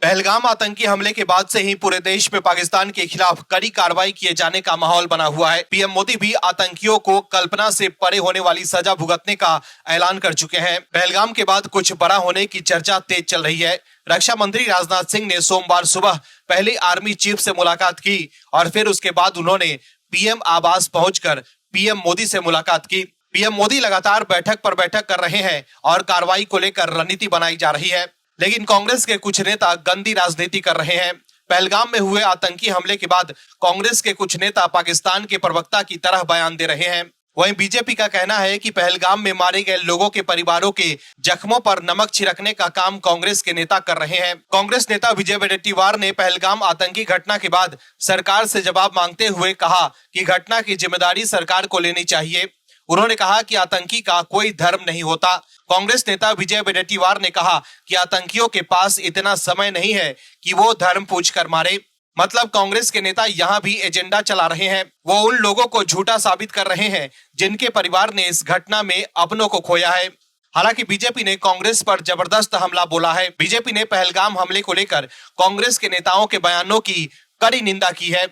पहलगाम आतंकी हमले के बाद से ही पूरे देश में पाकिस्तान के खिलाफ कड़ी कार्रवाई किए जाने का माहौल बना हुआ है। पीएम मोदी भी आतंकियों को कल्पना से परे होने वाली सजा भुगतने का ऐलान कर चुके हैं। पहलगाम के बाद कुछ बड़ा होने की चर्चा तेज चल रही है। रक्षा मंत्री राजनाथ सिंह ने सोमवार सुबह पहले आर्मी चीफ से मुलाकात की और फिर उसके बाद उन्होंने पीएम आवास पहुंचकर पीएम मोदी से मुलाकात की। पीएम मोदी लगातार बैठक पर बैठक कर रहे हैं और कार्रवाई को लेकर रणनीति बनाई जा रही है, लेकिन कांग्रेस के कुछ नेता गंदी राजनीति कर रहे हैं। पहलगाम में हुए आतंकी हमले के बाद कांग्रेस के कुछ नेता पाकिस्तान के प्रवक्ता की तरह बयान दे रहे हैं। वहीं बीजेपी का कहना है कि पहलगाम में मारे गए लोगों के परिवारों के जख्मों पर नमक छिड़कने का काम कांग्रेस के नेता कर रहे हैं। कांग्रेस नेता विजय वडेट्टीवार ने पहलगाम आतंकी घटना के बाद सरकार से जवाब मांगते हुए कहा कि घटना की जिम्मेदारी सरकार को लेनी चाहिए। उन्होंने कहा कि आतंकी का कोई धर्म नहीं होता। कांग्रेस नेता विजय वडेट्टीवार ने कहा कि आतंकियों के पास इतना समय नहीं है कि वो धर्म पूछकर मारे। मतलब कांग्रेस के नेता यहाँ भी एजेंडा चला रहे हैं। वो उन लोगों को झूठा साबित कर रहे हैं जिनके परिवार ने इस घटना में अपनों को खोया है। हालांकि बीजेपी ने कांग्रेस पर जबरदस्त हमला बोला है। बीजेपी ने पहलगाम हमले को लेकर कांग्रेस के नेताओं के बयानों की कड़ी निंदा की है।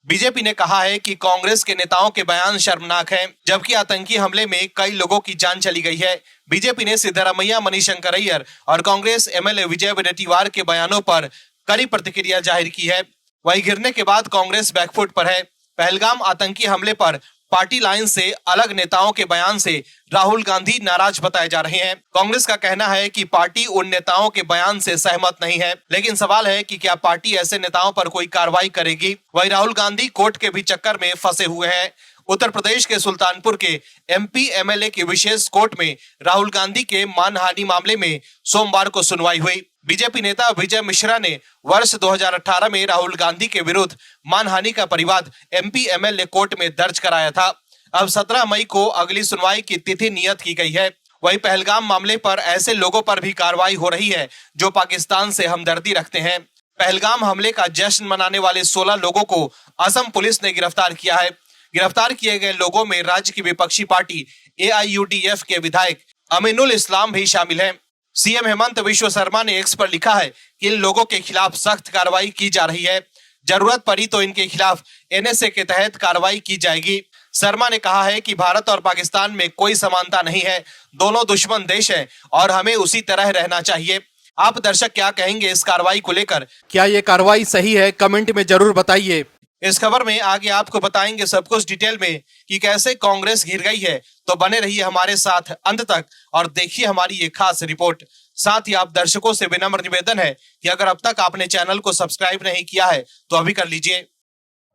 बीजेपी ने कहा है कि कांग्रेस के नेताओं के बयान शर्मनाक हैं, जबकि आतंकी हमले में कई लोगों की जान चली गई है। बीजेपी ने सिद्धारमैया, मनीशंकर अय्यर और कांग्रेस एमएलए विजय वडेट्टीवार के बयानों पर कड़ी प्रतिक्रिया जाहिर की है। वहीं गिरने के बाद कांग्रेस बैकफुट पर है। पहलगाम आतंकी हमले पर पार्टी लाइन से अलग नेताओं के बयान से राहुल गांधी नाराज बताए जा रहे हैं। कांग्रेस का कहना है कि पार्टी उन नेताओं के बयान से सहमत नहीं है, लेकिन सवाल है कि क्या पार्टी ऐसे नेताओं पर कोई कार्रवाई करेगी। वहीं राहुल गांधी कोर्ट के भी चक्कर में फंसे हुए हैं। उत्तर प्रदेश के सुल्तानपुर के एमपी एमएलए की विशेष कोर्ट में राहुल गांधी के मानहानि मामले में सोमवार को सुनवाई हुई। बीजेपी नेता विजय मिश्रा ने वर्ष 2018 में राहुल गांधी के विरुद्ध मानहानि का परिवाद एमपी एमएलए कोर्ट में दर्ज कराया था। अब 17 मई को अगली सुनवाई की तिथि नियत की गई है। वहीं पहलगाम मामले पर ऐसे लोगों पर भी कार्रवाई हो रही है जो पाकिस्तान से हमदर्दी रखते हैं। पहलगाम हमले का जश्न मनाने वाले 16 लोगों को असम पुलिस ने गिरफ्तार किया है। गिरफ्तार किए गए लोगों में राज्य की विपक्षी पार्टी एआईयूडीएफ के विधायक अमीनुल इस्लाम भी शामिल हैं। सीएम हेमंत बिश्व शर्मा ने एक्स पर लिखा है कि इन लोगों के खिलाफ सख्त कार्रवाई की जा रही है। जरूरत पड़ी तो इनके खिलाफ एनएसए के तहत कार्रवाई की जाएगी। शर्मा ने कहा है कि भारत और पाकिस्तान में कोई समानता नहीं है, दोनों दुश्मन देश हैं और हमें उसी तरह रहना चाहिए। आप दर्शक क्या कहेंगे इस कार्रवाई को लेकर? क्या ये कार्रवाई सही है? कमेंट में जरूर बताइए। इस खबर में आगे आपको बताएंगे सब कुछ डिटेल में कि कैसे कांग्रेस घिर गई है। तो बने रहिए हमारे साथ अंत तक और देखिए हमारी ये खास रिपोर्ट। साथ ही आप दर्शकों से विनम्र निवेदन है कि अगर अब तक आपने चैनल को सब्सक्राइब नहीं किया है तो अभी कर लीजिए।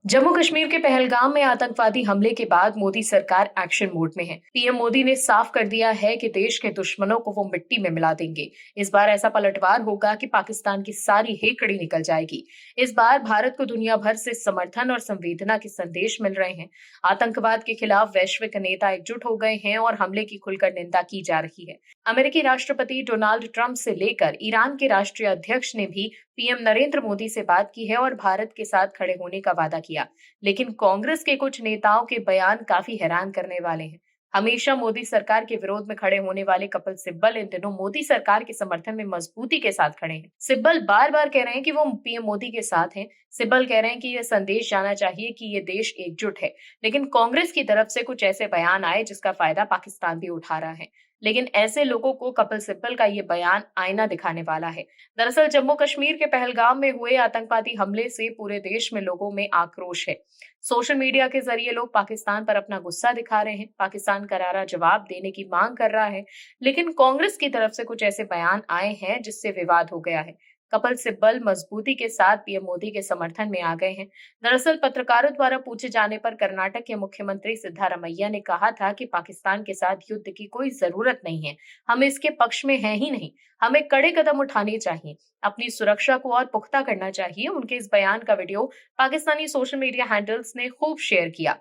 जम्मू कश्मीर के पहलगाम में आतंकवादी हमले के बाद मोदी सरकार एक्शन मोड में है। पीएम मोदी ने साफ कर दिया है कि देश के दुश्मनों को वो मिट्टी में मिला देंगे। इस बार ऐसा पलटवार होगा कि पाकिस्तान की सारी हेकड़ी निकल जाएगी। इस बार भारत को दुनिया भर से समर्थन और संवेदना के संदेश मिल रहे हैं। आतंकवाद के खिलाफ वैश्विक नेता एकजुट हो गए हैं और हमले की खुलकर निंदा की जा रही है। अमेरिकी राष्ट्रपति डोनाल्ड ट्रंप से लेकर ईरान के राष्ट्रीय अध्यक्ष ने भी पीएम नरेंद्र मोदी से बात की है और भारत के साथ खड़े होने का वादा किया। लेकिन कांग्रेस के कुछ नेताओं के बयान काफी हैरान करने वाले हैं। हमेशा मोदी सरकार के विरोध में खड़े होने वाले कपिल सिब्बल इन दिनों मोदी सरकार के समर्थन में मजबूती के साथ खड़े हैं। सिब्बल बार बार कह रहे हैं कि वो पीएम मोदी के साथ हैं। सिब्बल कह रहे हैं कि यह संदेश जाना चाहिए कि ये देश एकजुट है। लेकिन कांग्रेस की तरफ से कुछ ऐसे बयान आए जिसका फायदा पाकिस्तान भी उठा रहा है। लेकिन ऐसे लोगों को कपिल सिब्बल का ये बयान आईना दिखाने वाला है। दरअसल जम्मू कश्मीर के पहलगाम में हुए आतंकवादी हमले से पूरे देश में लोगों में आक्रोश है। सोशल मीडिया के जरिए लोग पाकिस्तान पर अपना गुस्सा दिखा रहे हैं। पाकिस्तान करारा जवाब देने की मांग कर रहा है। लेकिन कांग्रेस की तरफ से कुछ ऐसे बयान आए हैं जिससे विवाद हो गया है। कपिल सिब्बल मजबूती के साथ पीएम मोदी के समर्थन में आ गए हैं। दरअसल पत्रकारों द्वारा पूछे जाने पर कर्नाटक के मुख्यमंत्री सिद्धारमैया ने कहा था कि पाकिस्तान के साथ युद्ध की कोई जरूरत नहीं है, हम इसके पक्ष में हैं ही नहीं, हमें कड़े कदम उठाने चाहिए, अपनी सुरक्षा को और पुख्ता करना चाहिए। उनके इस बयान का video Pakistani social media handles ने खूब शेयर किया।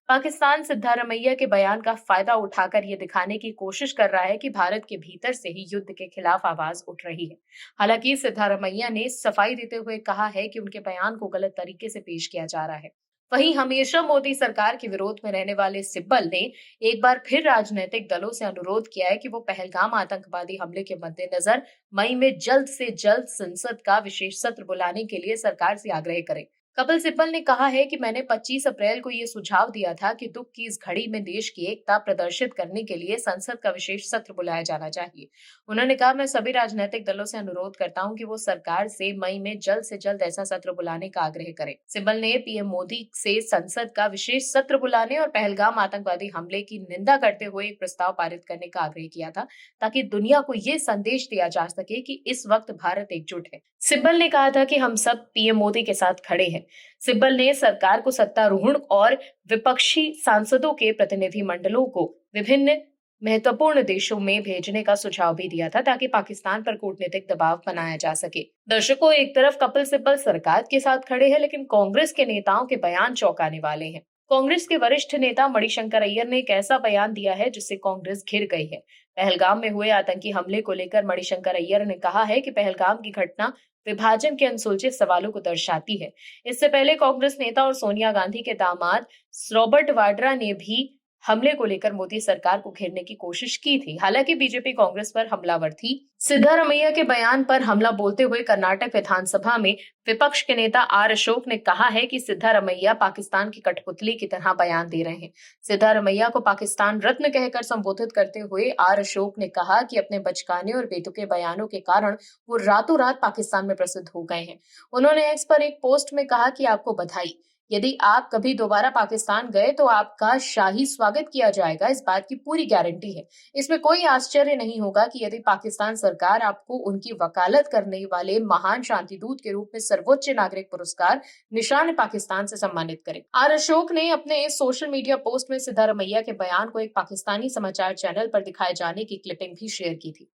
पाकिस्तान सिद्धारमैया के बयान का फायदा उठाकर ये दिखाने की कोशिश कर रहा है कि भारत के भीतर से ही युद्ध के खिलाफ आवाज उठ रही है। हालांकि सिद्धारमैया ने सफाई देते हुए कहा है कि उनके बयान को गलत तरीके से पेश किया जा रहा है। वहीं हमेशा मोदी सरकार के विरोध में रहने वाले सिब्बल ने एक बार फिर राजनीतिक दलों से अनुरोध किया है कि वो पहलगाम आतंकवादी हमले के मद्देनजर मई में जल्द से जल्द संसद का विशेष सत्र बुलाने के लिए सरकार से आग्रह करें। कपिल सिब्बल ने कहा है कि मैंने 25 अप्रैल को ये सुझाव दिया था कि दुख की इस घड़ी में देश की एकता प्रदर्शित करने के लिए संसद का विशेष सत्र बुलाया जाना चाहिए। उन्होंने कहा, मैं सभी राजनीतिक दलों से अनुरोध करता हूं कि वो सरकार से मई में जल्द से जल्द ऐसा सत्र बुलाने का आग्रह करें। सिब्बल ने पीएम मोदी से संसद का विशेष सत्र बुलाने और पहलगाम आतंकवादी हमले की निंदा करते हुए एक प्रस्ताव पारित करने का आग्रह किया था, ताकि दुनिया को ये संदेश दिया जा सके कि इस वक्त भारत एकजुट है। सिब्बल ने कहा था कि हम सब पीएम मोदी के साथ खड़े हैं। सिब्बल ने सरकार को सत्तारूढ़ और विपक्षी सांसदों के प्रतिनिधि मंडलों को विभिन्न महत्वपूर्ण देशों में भेजने का सुझाव भी दिया था, ताकि पाकिस्तान पर कूटनीतिक दबाव बनाया जा सके। दर्शकों, एक तरफ कपिल सिब्बल सरकार के साथ खड़े हैं, लेकिन कांग्रेस के नेताओं के बयान चौंकाने वाले हैं। कांग्रेस के वरिष्ठ नेता मणिशंकर अय्यर ने एक ऐसा बयान दिया है जिससे कांग्रेस घिर गई है। पहलगाम में हुए आतंकी हमले को लेकर मणिशंकर अय्यर ने कहा है कि पहलगाम की घटना विभाजन के अनसुलझे सवालों को दर्शाती है। इससे पहले कांग्रेस नेता और सोनिया गांधी के दामाद रॉबर्ट वाड्रा ने भी हमले को लेकर मोदी सरकार को घेरने की कोशिश की थी। हालांकि बीजेपी कांग्रेस पर हमलावर थी। सिद्धारमैया के बयान पर हमला बोलते हुए कर्नाटक विधानसभा में विपक्ष के नेता आर अशोक ने कहा है कि सिद्धारमैया पाकिस्तान की कठपुतली की तरह बयान दे रहे हैं। सिद्धारमैया को पाकिस्तान रत्न कहकर संबोधित करते हुए आर अशोक ने कहा कि अपने बचकाने और बेतुके बयानों के कारण वो रातों रात पाकिस्तान में प्रसिद्ध हो गए हैं। उन्होंने एक्स पर एक पोस्ट में कहा कि आपको बधाई, यदि आप कभी दोबारा पाकिस्तान गए तो आपका शाही स्वागत किया जाएगा, इस बात की पूरी गारंटी है। इसमें कोई आश्चर्य नहीं होगा कि यदि पाकिस्तान सरकार आपको उनकी वकालत करने वाले महान शांतिदूत के रूप में सर्वोच्च नागरिक पुरस्कार निशान पाकिस्तान से सम्मानित करे। आर अशोक ने अपने इस सोशल मीडिया पोस्ट में सिद्धारमैया के बयान को एक पाकिस्तानी समाचार चैनल पर दिखाए जाने की क्लिपिंग भी शेयर की थी।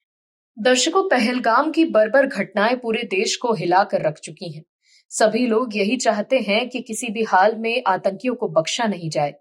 दर्शकों, पहलगाम की बर्बर घटनाएं पूरे देश को हिलाकर रख चुकी हैं। सभी लोग यही चाहते हैं कि किसी भी हाल में आतंकियों को बख्शा नहीं जाए,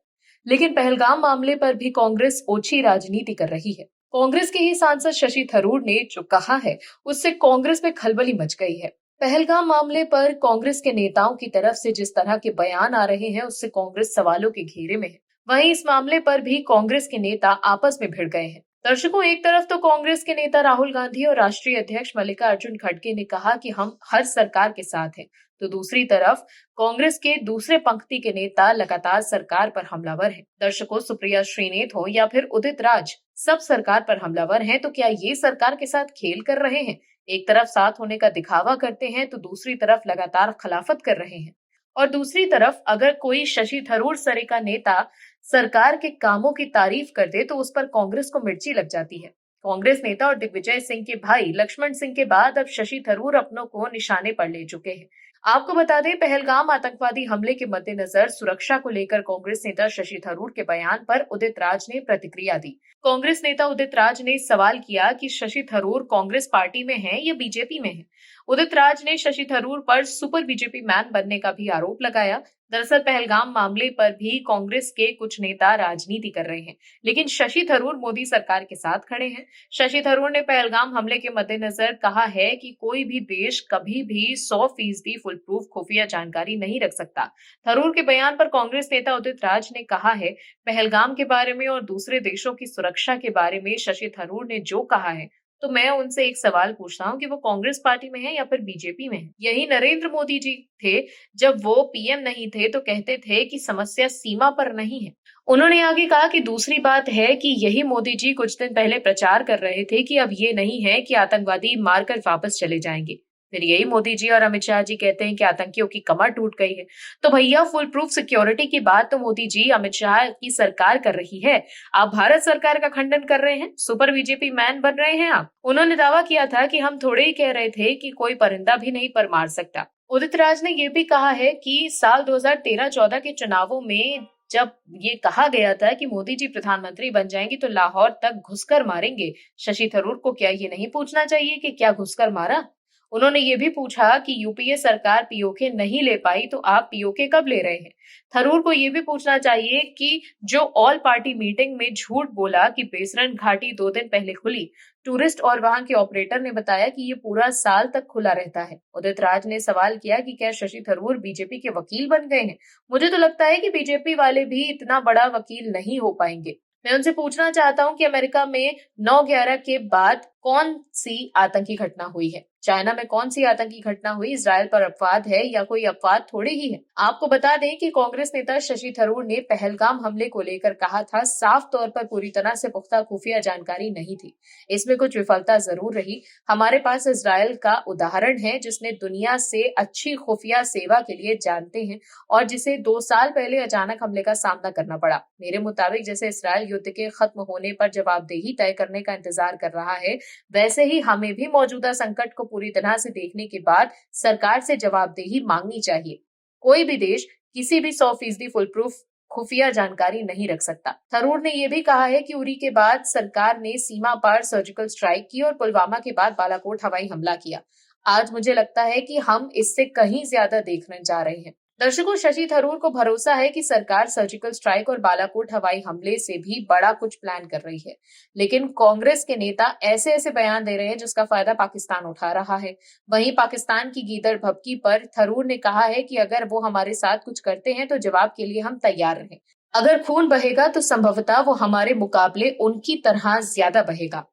लेकिन पहलगाम मामले पर भी कांग्रेस ओछी राजनीति कर रही है। कांग्रेस के ही सांसद शशि थरूर ने जो कहा है उससे कांग्रेस में खलबली मच गई है। पहलगाम मामले पर कांग्रेस के नेताओं की तरफ से जिस तरह के बयान आ रहे हैं उससे कांग्रेस सवालों के घेरे में है। वहीं इस मामले पर भी कांग्रेस के नेता आपस में भिड़ गए हैं। दर्शकों, एक तरफ तो कांग्रेस के नेता राहुल गांधी और राष्ट्रीय अध्यक्ष मल्लिकार्जुन खड़गे ने कहा कि हम हर सरकार के साथ हैं, तो दूसरी तरफ कांग्रेस के दूसरे पंक्ति के नेता लगातार सरकार पर हमलावर हैं। दर्शकों, सुप्रिया श्रीनेत हो या फिर उदित राज, सब सरकार पर हमलावर हैं। तो क्या ये सरकार के साथ खेल कर रहे हैं? एक तरफ साथ होने का दिखावा करते हैं तो दूसरी तरफ लगातार खिलाफत कर रहे हैं। और दूसरी तरफ अगर कोई शशि थरूर सरे का नेता सरकार के कामों की तारीफ कर दे तो उस पर कांग्रेस को मिर्ची लग जाती है। कांग्रेस नेता और दिग्विजय सिंह के भाई लक्ष्मण सिंह के बाद अब शशि थरूर अपनों को निशाने पर ले चुके हैं। आपको बता दें, पहलगाम आतंकवादी हमले के मद्देनजर सुरक्षा को लेकर कांग्रेस नेता शशि थरूर के बयान पर उदित राज ने प्रतिक्रिया दी। कांग्रेस नेता उदित राज ने सवाल किया कि शशि थरूर कांग्रेस पार्टी में हैं या बीजेपी में हैं। उदित राज ने शशि थरूर पर सुपर बीजेपी मैन बनने का भी आरोप लगाया। दरअसल पहलगाम मामले पर भी कांग्रेस के कुछ नेता राजनीति कर रहे हैं, लेकिन शशि थरूर मोदी सरकार के साथ खड़े हैं। शशि थरूर ने पहलगाम हमले के मद्देनजर कहा है कि कोई भी देश कभी भी 100% फुल प्रूफ खुफिया जानकारी नहीं रख सकता। थरूर के बयान पर कांग्रेस नेता उदित राज ने कहा है, पहलगाम के बारे में और दूसरे देशों की सुरक्षा के बारे में शशि थरूर ने जो कहा है, तो मैं उनसे एक सवाल पूछता हूं कि वो कांग्रेस पार्टी में है या फिर बीजेपी में है। यही नरेंद्र मोदी जी थे, जब वो पीएम नहीं थे तो कहते थे कि समस्या सीमा पर नहीं है। उन्होंने आगे कहा कि दूसरी बात है कि यही मोदी जी कुछ दिन पहले प्रचार कर रहे थे कि अब ये नहीं है कि आतंकवादी मारकर वापस चले जाएंगे। फिर यही मोदी जी और अमित शाह जी कहते हैं कि आतंकियों की कमर टूट गई है। तो भैया, फुल प्रूफ सिक्योरिटी की बात तो मोदी जी, अमित शाह की सरकार कर रही है। आप भारत सरकार का खंडन कर रहे हैं, सुपर बीजेपी मैन बन रहे हैं आप। उन्होंने दावा किया था कि हम थोड़े ही कह रहे थे कि कोई परिंदा भी नहीं पर मार सकता। उदित राज ने यह भी कहा है कि साल 2013-14 के चुनावों में जब ये कहा गया था कि मोदी जी प्रधानमंत्री बन जाएंगे तो लाहौर तक घुसकर मारेंगे, शशि थरूर को क्या ये नहीं पूछना चाहिए कि क्या घुसकर मारा? उन्होंने ये भी पूछा कि यूपीए सरकार पीओके नहीं ले पाई तो आप पीओके कब ले रहे हैं? थरूर को ये भी पूछना चाहिए कि जो ऑल पार्टी मीटिंग में झूठ बोला कि बेसरन घाटी 2 दिन पहले खुली, टूरिस्ट और वहां के ऑपरेटर ने बताया कि ये पूरा साल तक खुला रहता है। उदित राज ने सवाल किया कि क्या शशि थरूर बीजेपी के वकील बन गए हैं? मुझे तो लगता है कि बीजेपी वाले भी इतना बड़ा वकील नहीं हो पाएंगे। मैं उनसे पूछना चाहता हूं कि अमेरिका में 9/11 के बाद कौन सी आतंकी घटना हुई है? चाइना में कौन सी आतंकी घटना हुई? इजराइल पर अपवाद है या कोई अपवाद थोड़े ही है? आपको बता दें कि कांग्रेस नेता शशि थरूर ने पहलगाम हमले को लेकर कहा था, साफ तौर पर पूरी तरह से पुख्ता खुफिया जानकारी नहीं थी। इसमें कुछ विफलता जरूर रही। हमारे पास इजराइल का उदाहरण है जिसने दुनिया से अच्छी खुफिया सेवा के लिए जानते हैं और जिसे 2 साल पहले अचानक हमले का सामना करना पड़ा। मेरे मुताबिक जैसे इजराइल युद्ध के खत्म होने पर जवाबदेही तय करने का इंतजार कर रहा है, वैसे ही हमें भी मौजूदा संकट को पूरी तरह से देखने के बाद सरकार से जवाबदेही मांगनी चाहिए। कोई भी देश किसी भी 100% फुल प्रूफ खुफिया जानकारी नहीं रख सकता। थरूर ने यह भी कहा है कि उरी के बाद सरकार ने सीमा पार सर्जिकल स्ट्राइक की और पुलवामा के बाद बालाकोट हवाई हमला किया। आज मुझे लगता है कि हम इससे कहीं ज्यादा देखने जा रहे हैं। दर्शकों, शशि थरूर को भरोसा है कि सरकार सर्जिकल स्ट्राइक और बालाकोट हवाई हमले से भी बड़ा कुछ प्लान कर रही है, लेकिन कांग्रेस के नेता ऐसे ऐसे बयान दे रहे हैं जिसका फायदा पाकिस्तान उठा रहा है। वहीं पाकिस्तान की गीदड़ भभकी पर थरूर ने कहा है कि अगर वो हमारे साथ कुछ करते हैं तो जवाब के लिए हम तैयार रहें। अगर खून बहेगा तो संभवतः वो हमारे मुकाबले उनकी तरह ज्यादा बहेगा।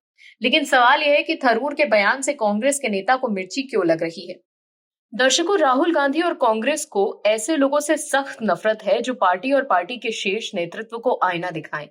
लेकिन सवाल यह है कि थरूर के बयान से कांग्रेस के नेता को मिर्ची क्यों लग रही है? दर्शकों, राहुल गांधी और कांग्रेस को ऐसे लोगों से सख्त नफरत है जो पार्टी और पार्टी के शीर्ष नेतृत्व को आईना दिखाएं,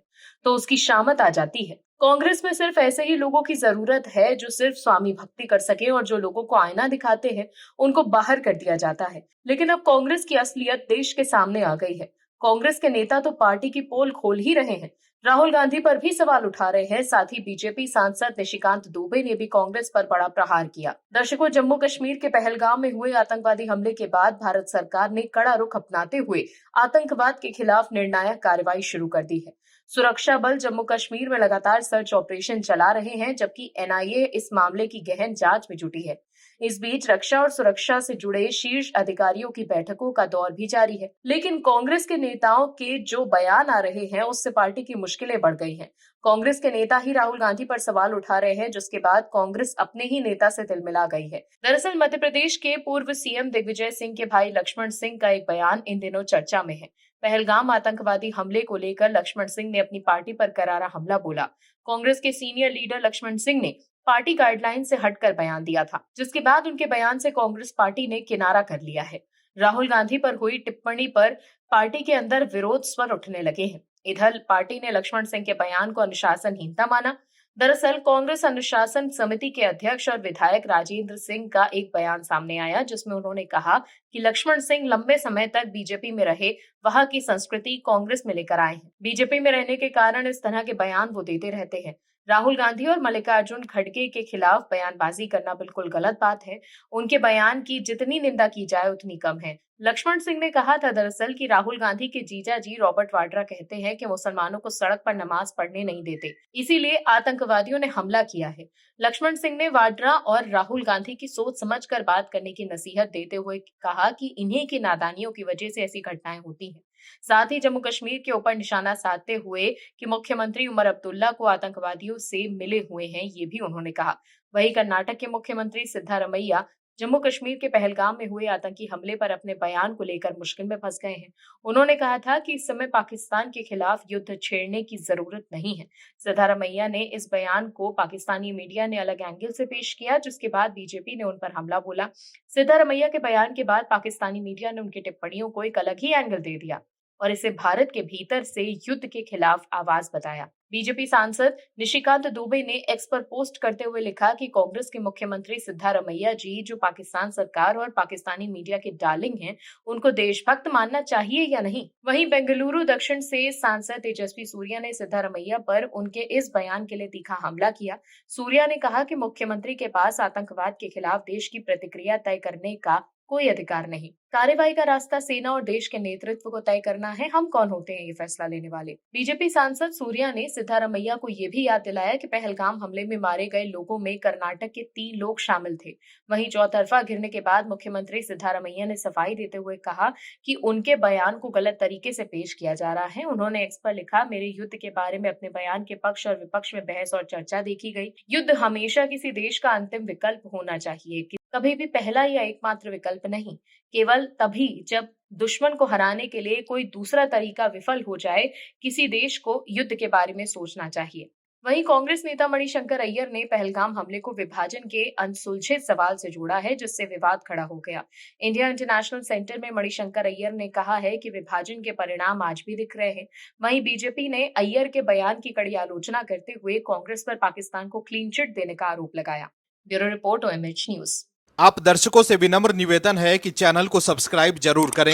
तो उसकी शामत आ जाती है। कांग्रेस में सिर्फ ऐसे ही लोगों की जरूरत है जो सिर्फ स्वामी भक्ति कर सके, और जो लोगों को आईना दिखाते हैं उनको बाहर कर दिया जाता है। लेकिन अब कांग्रेस की असलियत देश के सामने आ गई है। कांग्रेस के नेता तो पार्टी की पोल खोल ही रहे हैं, राहुल गांधी पर भी सवाल उठा रहे हैं। साथ ही बीजेपी सांसद निशिकांत दुबे ने भी कांग्रेस पर बड़ा प्रहार किया। दर्शकों, जम्मू कश्मीर के पहलगाम में हुए आतंकवादी हमले के बाद भारत सरकार ने कड़ा रुख अपनाते हुए आतंकवाद के खिलाफ निर्णायक कार्रवाई शुरू कर दी है। सुरक्षा बल जम्मू कश्मीर में लगातार सर्च ऑपरेशन चला रहे हैं, जबकि एनआईए इस मामले की गहन जांच में जुटी है। इस बीच रक्षा और सुरक्षा से जुड़े शीर्ष अधिकारियों की बैठकों का दौर भी जारी है। लेकिन कांग्रेस के नेताओं के जो बयान आ रहे हैं उससे पार्टी की मुश्किलें बढ़ गई हैं। कांग्रेस के नेता ही राहुल गांधी पर सवाल उठा रहे हैं, जिसके बाद कांग्रेस अपने ही नेता से तिलमिला गई है। दरअसल मध्य प्रदेश के पूर्व सीएम दिग्विजय सिंह के भाई लक्ष्मण सिंह का एक बयान इन दिनों चर्चा में है। पहलगाम आतंकवादी हमले को लेकर लक्ष्मण सिंह ने अपनी पार्टी पर करारा हमला बोला। कांग्रेस के सीनियर लीडर लक्ष्मण सिंह ने पार्टी गाइडलाइन से हटकर बयान दिया था, जिसके बाद उनके बयान से कांग्रेस पार्टी ने किनारा कर लिया है। राहुल गांधी पर हुई टिप्पणी पर पार्टी के अंदर विरोध स्वर उठने लगे हैं। इधर पार्टी ने लक्ष्मण सिंह के बयान को अनुशासनहीनता माना। दरअसल कांग्रेस अनुशासन समिति के अध्यक्ष और विधायक राजेंद्र सिंह का एक बयान सामने आया, जिसमें उन्होंने कहा कि लक्ष्मण सिंह लंबे समय तक बीजेपी में रहे, वहां की संस्कृति कांग्रेस में लेकर आए हैं। बीजेपी में रहने के कारण इस तरह के बयान वो देते रहते हैं। राहुल गांधी और मल्लिकार्जुन खड़गे के खिलाफ बयानबाजी करना बिल्कुल गलत बात है। उनके बयान की जितनी निंदा की जाए उतनी कम है। लक्ष्मण सिंह ने कहा था दरअसल कि राहुल गांधी के जीजा जी रॉबर्ट वाड्रा कहते हैं कि मुसलमानों को सड़क पर नमाज पढ़ने नहीं देते, इसीलिए आतंकवादियों ने हमला किया है। लक्ष्मण सिंह ने वाड्रा और राहुल गांधी की सोच समझकर बात करने की नसीहत देते हुए कहा कि इन्हीं की नादानियों की वजह से ऐसी घटनाएं होती हैं। साथ ही जम्मू कश्मीर के ऊपर निशाना साधते हुए कि मुख्यमंत्री उमर अब्दुल्ला को आतंकवादियों से मिले हुए हैं, ये भी उन्होंने कहा। वहीं कर्नाटक के मुख्यमंत्री सिद्धारमैया जम्मू कश्मीर के पहलगाम में हुए आतंकी हमले पर अपने बयान को लेकर मुश्किल में फंस गए हैं। उन्होंने कहा था कि इस समय पाकिस्तान के खिलाफ युद्ध छेड़ने की जरूरत नहीं है। सिद्धारमैया ने इस बयान को पाकिस्तानी मीडिया ने अलग एंगल से पेश किया, जिसके बाद बीजेपी ने उन पर हमला बोला। सिद्धारमैया के बयान के बाद पाकिस्तानी मीडिया ने उनकी टिप्पणियों को एक अलग ही एंगल दे दिया और इसे भारत के भीतर से युद्ध के खिलाफ आवाज बताया। बीजेपी सांसद निशिकांत दुबे ने एक्स पर पोस्ट करते हुए लिखा कि कांग्रेस के मुख्यमंत्री सिद्धारमैया जी जो पाकिस्तान सरकार और पाकिस्तानी मीडिया के डार्लिंग हैं, उनको देशभक्त मानना चाहिए या नहीं। वहीं बेंगलुरु दक्षिण से सांसद तेजस्वी सूर्या ने सिद्धारमैया पर उनके इस बयान के लिए तीखा हमला किया। सूर्या ने कहा कि मुख्यमंत्री के पास आतंकवाद के खिलाफ देश की प्रतिक्रिया तय करने का कोई अधिकार नहीं। कार्यवाही का रास्ता सेना और देश के नेतृत्व को तय करना है। हम कौन होते हैं ये फैसला लेने वाले? बीजेपी सांसद सूर्या ने सिद्धारमैया को ये भी याद दिलाया कि पहलगाम हमले में मारे गए लोगों में कर्नाटक के 3 लोग शामिल थे। वहीं चौतरफा घिरने के बाद मुख्यमंत्री सिद्धारमैया ने सफाई देते हुए कहा कि उनके बयान को गलत तरीके से पेश किया जा रहा है। उन्होंने एक्स पर लिखा, मेरे युद्ध के बारे में अपने बयान के पक्ष और विपक्ष में बहस और चर्चा देखी गई। युद्ध हमेशा किसी देश का अंतिम विकल्प होना चाहिए, कभी भी पहला या एकमात्र विकल्प नहीं। केवल तभी जब दुश्मन को हराने के लिए कोई दूसरा तरीका विफल हो जाए, किसी देश को युद्ध के बारे में सोचना चाहिए। वहीं कांग्रेस नेता मणिशंकर अय्यर ने पहलगाम हमले को विभाजन के अनसुलझे सवाल से जोड़ा है, जिससे विवाद खड़ा हो गया। इंडिया इंटरनेशनल सेंटर में मणिशंकर अय्यर ने कहा है कि विभाजन के परिणाम आज भी दिख रहे हैं। वहीं बीजेपी ने अय्यर के बयान की कड़ी आलोचना करते हुए कांग्रेस पर पाकिस्तान को क्लीन चिट देने का आरोप लगाया। Bureau report OMH news. आप दर्शकों से विनम्र निवेदन है कि चैनल को सब्सक्राइब जरूर करें